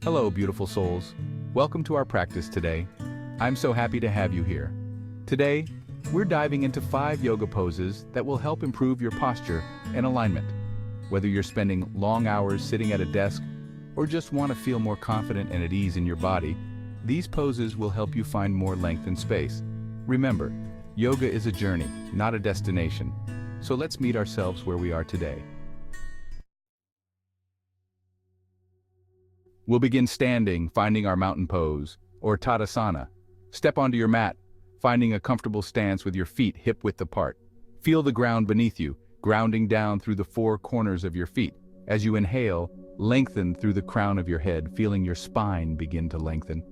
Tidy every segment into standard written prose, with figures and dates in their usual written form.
Hello, beautiful souls. Welcome to our practice today. I'm so happy to have you here. Today, we're diving into 5 yoga poses that will help improve your posture and alignment. Whether you're spending long hours sitting at a desk or just want to feel more confident and at ease in your body, these poses will help you find more length and space. Remember, yoga is a journey, not a destination. So let's meet ourselves where we are today. We'll begin standing, finding our mountain pose, or Tadasana. Step onto your mat, finding a comfortable stance with your feet hip-width apart. Feel the ground beneath you, grounding down through the 4 corners of your feet. As you inhale, lengthen through the crown of your head, feeling your spine begin to lengthen.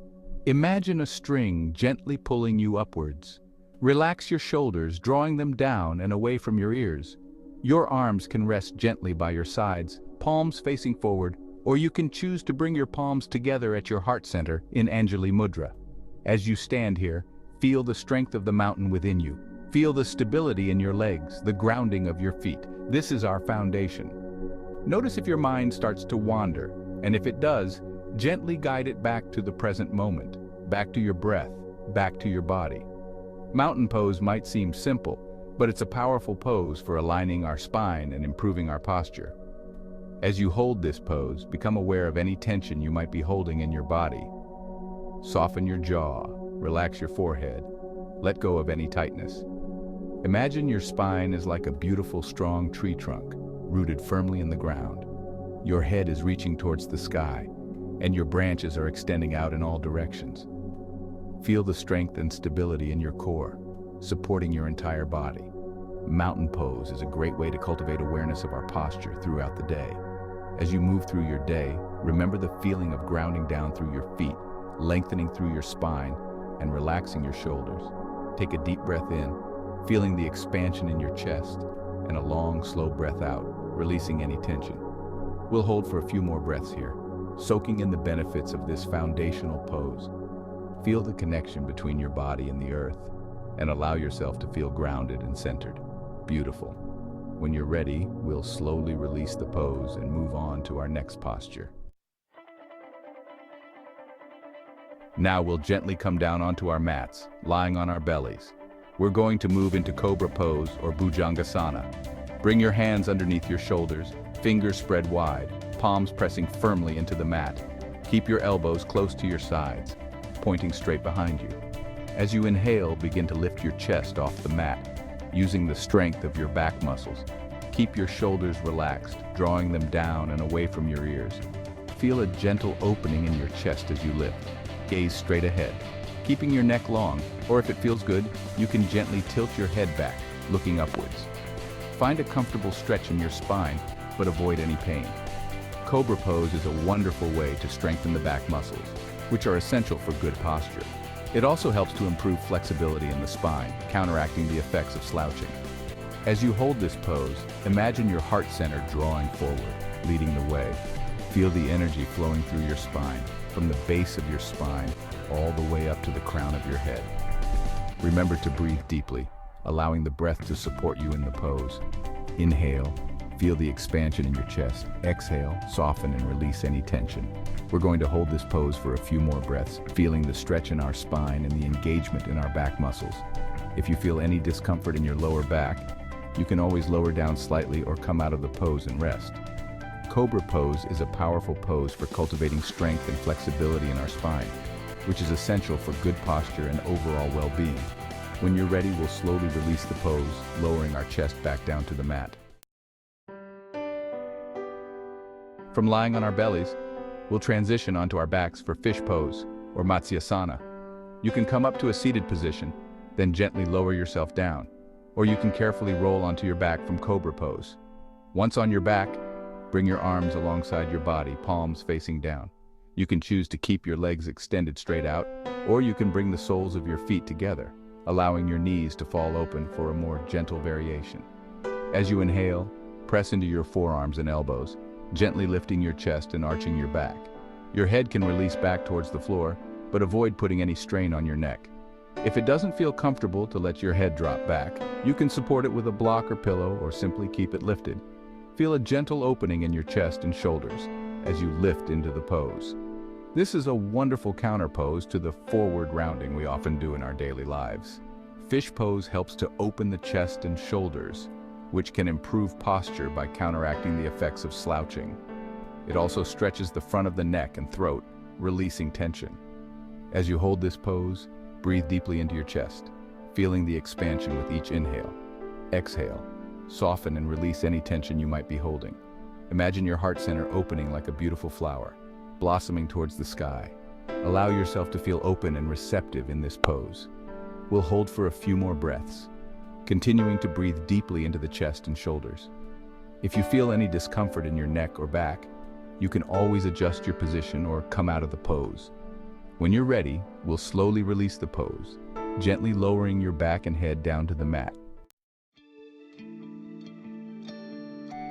Imagine a string gently pulling you upwards. Relax your shoulders, drawing them down and away from your ears. Your arms can rest gently by your sides, palms facing forward, or you can choose to bring your palms together at your heart center in Anjali Mudra. As you stand here, feel the strength of the mountain within you. Feel the stability in your legs, the grounding of your feet. This is our foundation. Notice if your mind starts to wander, and if it does, gently guide it back to the present moment, back to your breath, back to your body. Mountain pose might seem simple, but it's a powerful pose for aligning our spine and improving our posture. As you hold this pose, become aware of any tension you might be holding in your body. Soften your jaw, relax your forehead, let go of any tightness. Imagine your spine is like a beautiful, strong tree trunk, rooted firmly in the ground. Your head is reaching towards the sky, and your branches are extending out in all directions. Feel the strength and stability in your core, supporting your entire body. Mountain pose is a great way to cultivate awareness of our posture throughout the day. As you move through your day, remember the feeling of grounding down through your feet, lengthening through your spine, and relaxing your shoulders. Take a deep breath in, feeling the expansion in your chest, and a long, slow breath out, releasing any tension. We'll hold for a few more breaths here, soaking in the benefits of this foundational pose. Feel the connection between your body and the earth, and allow yourself to feel grounded and centered. Beautiful. When you're ready, we'll slowly release the pose and move on to our next posture. Now we'll gently come down onto our mats, lying on our bellies. We're going to move into Cobra pose or Bhujangasana. Bring your hands underneath your shoulders, fingers spread wide, palms pressing firmly into the mat. Keep your elbows close to your sides, pointing straight behind you. As you inhale, begin to lift your chest off the mat, using the strength of your back muscles. Keep your shoulders relaxed, drawing them down and away from your ears. Feel a gentle opening in your chest as you lift. Gaze straight ahead, keeping your neck long, or if it feels good, you can gently tilt your head back, looking upwards. Find a comfortable stretch in your spine, but avoid any pain. Cobra pose is a wonderful way to strengthen the back muscles, which are essential for good posture. It also helps to improve flexibility in the spine, counteracting the effects of slouching. As you hold this pose, imagine your heart center drawing forward, leading the way. Feel the energy flowing through your spine, from the base of your spine, all the way up to the crown of your head. Remember to breathe deeply, allowing the breath to support you in the pose. Inhale, feel the expansion in your chest. Exhale, soften and release any tension. We're going to hold this pose for a few more breaths, feeling the stretch in our spine and the engagement in our back muscles. If you feel any discomfort in your lower back, you can always lower down slightly or come out of the pose and rest. Cobra pose is a powerful pose for cultivating strength and flexibility in our spine, which is essential for good posture and overall well-being. When you're ready, we'll slowly release the pose, lowering our chest back down to the mat. From lying on our bellies, we'll transition onto our backs for fish pose, or Matsyasana. You can come up to a seated position, then gently lower yourself down, or you can carefully roll onto your back from Cobra pose. Once on your back, bring your arms alongside your body, palms facing down. You can choose to keep your legs extended straight out, or you can bring the soles of your feet together, allowing your knees to fall open for a more gentle variation. As you inhale, press into your forearms and elbows, gently lifting your chest and arching your back. Your head can release back towards the floor, but avoid putting any strain on your neck. If it doesn't feel comfortable to let your head drop back, you can support it with a block or pillow or simply keep it lifted. Feel a gentle opening in your chest and shoulders as you lift into the pose. This is a wonderful counter pose to the forward rounding we often do in our daily lives. Fish pose helps to open the chest and shoulders, which can improve posture by counteracting the effects of slouching. It also stretches the front of the neck and throat, releasing tension. As you hold this pose, breathe deeply into your chest, feeling the expansion with each inhale. Exhale, soften and release any tension you might be holding. Imagine your heart center opening like a beautiful flower, blossoming towards the sky. Allow yourself to feel open and receptive in this pose. We'll hold for a few more breaths, continuing to breathe deeply into the chest and shoulders. If you feel any discomfort in your neck or back, you can always adjust your position or come out of the pose. When you're ready, we'll slowly release the pose, gently lowering your back and head down to the mat.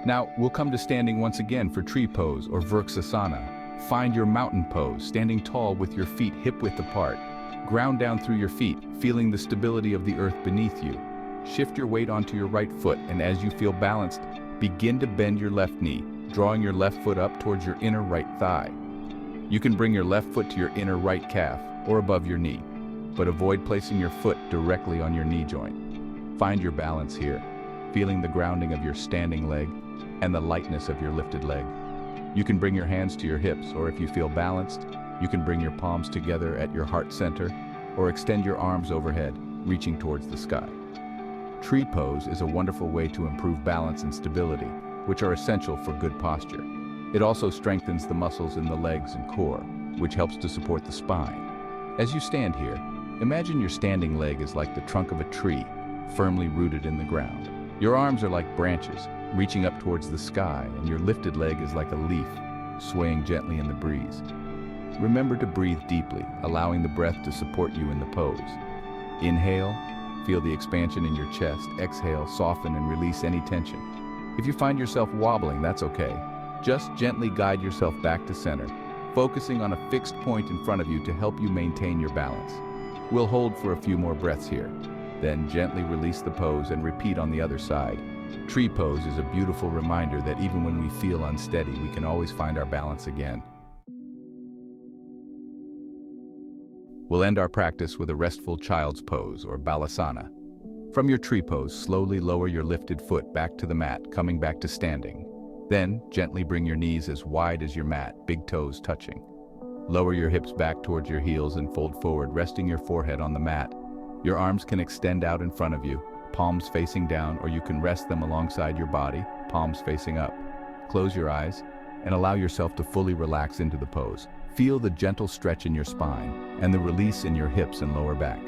Now, we'll come to standing once again for tree pose or Virksasana. Find your mountain pose, standing tall with your feet hip-width apart. Ground down through your feet, feeling the stability of the earth beneath you. Shift your weight onto your right foot, and as you feel balanced, begin to bend your left knee, drawing your left foot up towards your inner right thigh. You can bring your left foot to your inner right calf or above your knee, but avoid placing your foot directly on your knee joint. Find your balance here, feeling the grounding of your standing leg and the lightness of your lifted leg. You can bring your hands to your hips, or if you feel balanced, you can bring your palms together at your heart center or extend your arms overhead, reaching towards the sky. Tree pose is a wonderful way to improve balance and stability, which are essential for good posture. It also strengthens the muscles in the legs and core, which helps to support the spine. As you stand here, imagine your standing leg is like the trunk of a tree, firmly rooted in the ground. Your arms are like branches, reaching up towards the sky, and your lifted leg is like a leaf, swaying gently in the breeze. Remember to breathe deeply, allowing the breath to support you in the pose. Inhale, feel the expansion in your chest. Exhale, soften and release any tension. If you find yourself wobbling, that's okay. Just gently guide yourself back to center, focusing on a fixed point in front of you to help you maintain your balance. We'll hold for a few more breaths here, then gently release the pose and repeat on the other side. Tree pose is a beautiful reminder that even when we feel unsteady, we can always find our balance again. We'll end our practice with a restful child's pose or balasana. From your tree pose, slowly lower your lifted foot back to the mat, coming back to standing. Then, gently bring your knees as wide as your mat, big toes touching. Lower your hips back towards your heels and fold forward, resting your forehead on the mat. Your arms can extend out in front of you, palms facing down, or you can rest them alongside your body, palms facing up. Close your eyes and allow yourself to fully relax into the pose. Feel the gentle stretch in your spine and the release in your hips and lower back.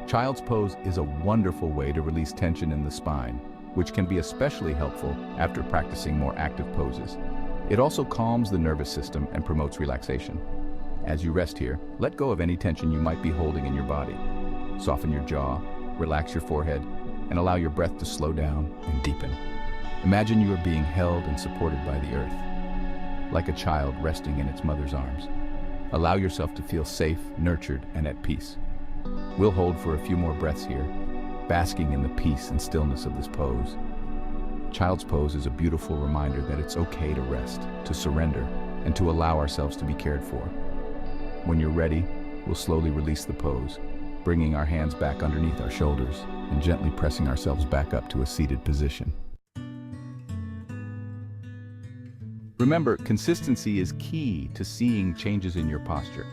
Child's pose is a wonderful way to release tension in the spine, which can be especially helpful after practicing more active poses. It also calms the nervous system and promotes relaxation. As you rest here, let go of any tension you might be holding in your body. Soften your jaw, relax your forehead, and allow your breath to slow down and deepen. Imagine you are being held and supported by the earth, like a child resting in its mother's arms. Allow yourself to feel safe, nurtured, and at peace. We'll hold for a few more breaths here, basking in the peace and stillness of this pose. Child's pose is a beautiful reminder that it's okay to rest, to surrender, and to allow ourselves to be cared for. When you're ready, we'll slowly release the pose, bringing our hands back underneath our shoulders and gently pressing ourselves back up to a seated position. Remember, consistency is key to seeing changes in your posture.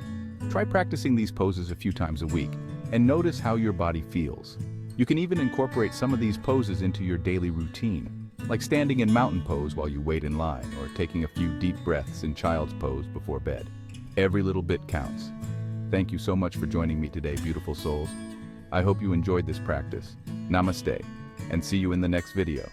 Try practicing these poses a few times a week and notice how your body feels. You can even incorporate some of these poses into your daily routine, like standing in mountain pose while you wait in line or taking a few deep breaths in child's pose before bed. Every little bit counts. Thank you so much for joining me today, beautiful souls. I hope you enjoyed this practice. Namaste, and see you in the next video.